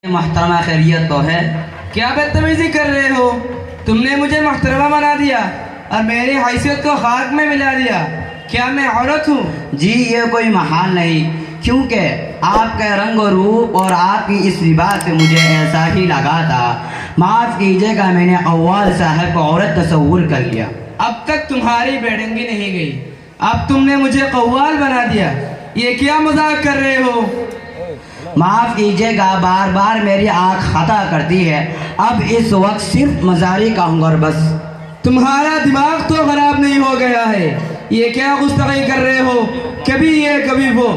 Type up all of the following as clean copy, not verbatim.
محترمہ خیریت تو ہے؟ کیا بدتمیزی کر رہے ہو؟ تم نے مجھے محترمہ بنا دیا اور میری حیثیت کو خاک میں ملا دیا۔ کیا میں عورت ہوں؟ جی یہ کوئی محال نہیں، کیونکہ آپ کے رنگ و روپ اور آپ کی اس لباس سے مجھے ایسا ہی لگا تھا۔ معاف کیجیے گا، میں نے قوال صاحب کو عورت تصور کر لیا۔ اب تک تمہاری بیڑنگی نہیں گئی، اب تم نے مجھے قوال بنا دیا۔ یہ کیا مذاق کر رہے ہو؟ معاف کیجیے گا، بار بار میری آنکھ خطا کرتی ہے، اب اس وقت صرف مزاری کہوں گا بس۔ تمہارا دماغ تو خراب نہیں ہو گیا ہے؟ یہ کیا گستاخی کر رہے ہو؟ کبھی یہ کبھی وہ،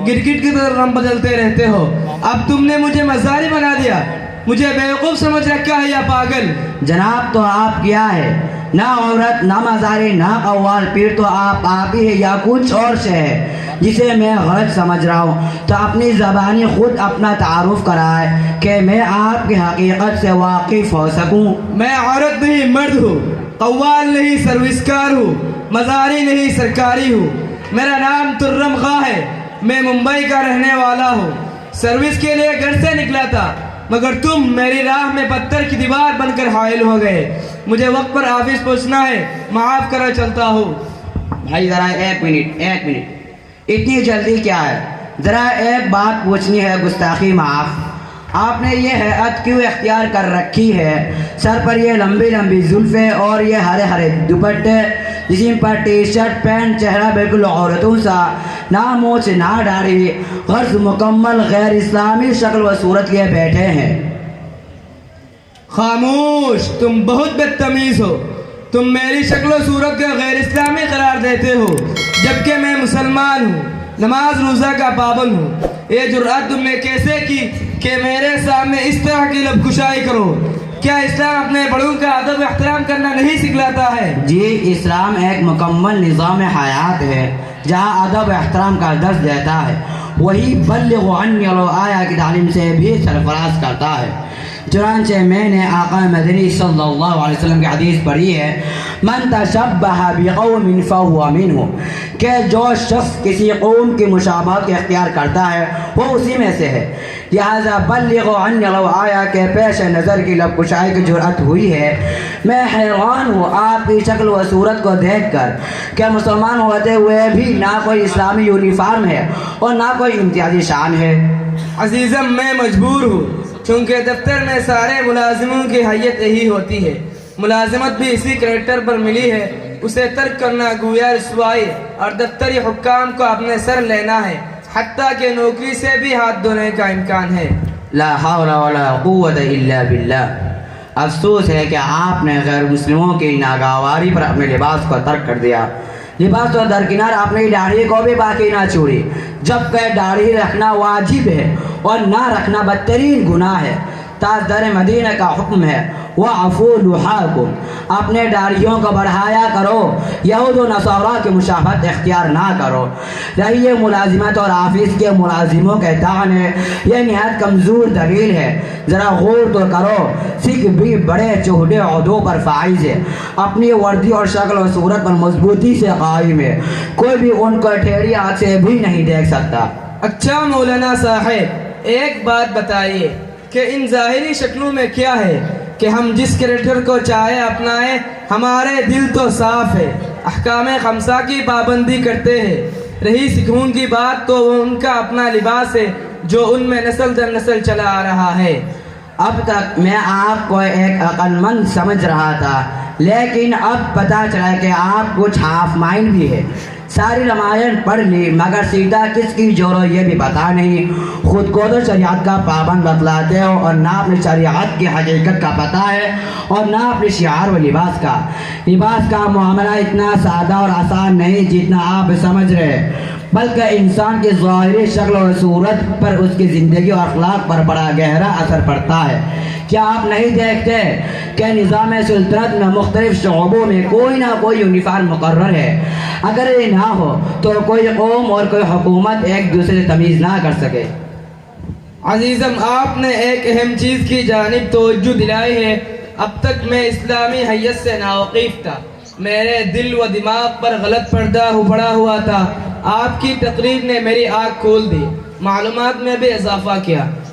گرگٹ کی طرح رنگ بدلتے رہتے ہو۔ اب تم نے مجھے مزاری بنا دیا، مجھے بیوقوف سمجھ رکھا ہے یا پاگل؟ جناب تو آپ کیا ہے؟ نہ عورت، نہ مزاری، نہ قوال، پھر تو آپ ہی ہے یا کچھ اور سے ہے جسے میں غلط سمجھ رہا ہوں؟ تو اپنی زبانی خود اپنا تعارف کرائے کہ میں آپ کی حقیقت سے واقف ہو سکوں۔ میں عورت نہیں مرد ہوں، قوال نہیں سروسکار ہوں، مزاری نہیں سرکاری ہوں۔ میرا نام ترم خاں ہے، میں ممبئی کا رہنے والا ہوں۔ سروس کے لیے گھر سے نکلا تھا، مگر تم میری راہ میں پتھر کی دیوار بن کر حائل ہو گئے۔ مجھے وقت پر آفس پہنچنا ہے، معاف کرا چلتا ہوں۔ بھائی ذرا ایک منٹ، اتنی جلدی کیا ہے؟ ذرا ایک بات پوچھنی ہے، گستاخی معاف۔ آپ نے یہ ہیئت کیوں اختیار کر رکھی ہے؟ سر پر یہ لمبی لمبی زلفیں اور یہ ہرے ہرے دوپٹے، جسم پر ٹی شرٹ پینٹ، چہرہ بالکل عورتوں سا، نہ مونچھ نہ داڑھی، غرض مکمل غیر اسلامی شکل و صورت لیے بیٹھے ہیں۔ خاموش، تم بہت بدتمیز ہو۔ تم میری شکل و صورت کو غیر اسلامی قرار دیتے ہو، جبکہ میں مسلمان ہوں، نماز روزہ کا پابند ہوں۔ یہ جرأت تم نے کیسے کی کہ میرے سامنے اس طرح کی لب کشائی کرو؟ کیا اسلام اپنے بڑوں کا ادب احترام کرنا نہیں سکھلاتا ہے؟ جی، اسلام ایک مکمل نظام حیات ہے جہاں ادب احترام کا درس دیتا ہے، وہی بلغ عنی ولو آیہ کی تعلیم سے بھی سرفراز کرتا ہے۔ چنانچہ میں نے آقا مدنی صلی اللہ علیہ وسلم کی حدیث پڑھی ہے، من تشبہ بقوم فہو منہم، کہ جو شخص کسی قوم کی مشابہت کے اختیار کرتا ہے وہ اسی میں سے ہے۔ لہذا بلغ عنی ولو آیہ کے پیش نظر کی لب کشائی کی جرأت ہوئی ہے۔ میں حیران ہوں آپ کی شکل و صورت کو دیکھ کر کہ مسلمان ہوتے ہوئے بھی نہ کوئی اسلامی یونیفارم ہے اور نہ کوئی امتیازی شان ہے۔ عزیزم، میں مجبور ہوں، چونکہ دفتر میں سارے ملازموں کی حیت یہی ہوتی ہے۔ ملازمت بھی اسی کریکٹر پر ملی ہے، اسے ترک کرنا گویا رسوائی اور دفتری حکام کو اپنے سر لینا ہے، حتیٰ کہ نوکری سے بھی ہاتھ دھونے کا امکان ہے۔ لا حول ولا قوت الا باللہ۔ افسوس ہے کہ آپ نے غیر مسلموں کی ناگواری پر اپنے لباس کو ترک کر دیا۔ لباس تو درکنار اپنی داڑھی کو بھی باقی نہ چھوڑی، جبکہ داڑھی رکھنا واجب ہے اور نہ رکھنا بدترین گناہ ہے۔ تاجدار مدینہ کا حکم ہے، وَعَفُوا لُحَاكُمْ، اپنے داڑھیوں کو بڑھایا کرو، یہود و نصارہ کی مشابہت اختیار نہ کرو۔ رہی یہ ملازمت اور آفس کے ملازموں کے طعنے، یہ نہایت کمزور دلیل ہے۔ ذرا غور تو کرو، سکھ بھی بڑے چہرے عہدوں پر فائز ہے، اپنی وردی اور شکل و صورت پر مضبوطی سے قائم ہے، کوئی بھی ان کو ٹھیڑی آنکھ سے بھی نہیں دیکھ سکتا۔ اچھا مولانا صاحب، ایک بات بتائیے کہ ان ظاہری شکلوں میں کیا ہے کہ ہم جس کریکٹر کو چاہے اپنائیں، ہمارے دل تو صاف ہے، احکام خمسہ کی پابندی کرتے ہیں۔ رہی سکھوں کی بات تو وہ ان کا اپنا لباس ہے جو ان میں نسل در نسل چلا آ رہا ہے۔ اب تک میں آپ کو ایک عقل مند سمجھ رہا تھا، لیکن اب پتہ چلا کہ آپ کچھ ہاف مائنڈ بھی ہے۔ ساری رمائن پڑھ لی مگر سیدھا کس کی جوڑو یہ بھی پتہ نہیں۔ خود کو تو شریعت کا پابند بتلاتے ہو اور نہ اپنی شریعت کی حقیقت کا پتہ ہے اور نہ اپنی شعار و لباس کا۔ لباس کا معاملہ اتنا سادہ اور آسان نہیں جتنا آپ سمجھ رہے، بلکہ انسان کی ظاہری شکل و صورت پر اس کی زندگی اور اخلاق پر بڑا گہرا اثر پڑتا ہے۔ کیا آپ نہیں دیکھتے کہ نظام سلطنت میں مختلف شعبوں میں کوئی نہ کوئی یونیفارم مقرر ہے؟ اگر یہ نہ ہو تو کوئی قوم اور کوئی حکومت ایک دوسرے سے تمیز نہ کر سکے۔ عزیزم، آپ نے ایک اہم چیز کی جانب توجہ دلائی ہے۔ اب تک میں اسلامی حیثیت سے ناواقف تھا، میرے دل و دماغ پر غلط پردہ پڑا ہوا تھا۔ آپ کی تقریر نے میری آنکھ کھول دی، معلومات میں بھی اضافہ کیا۔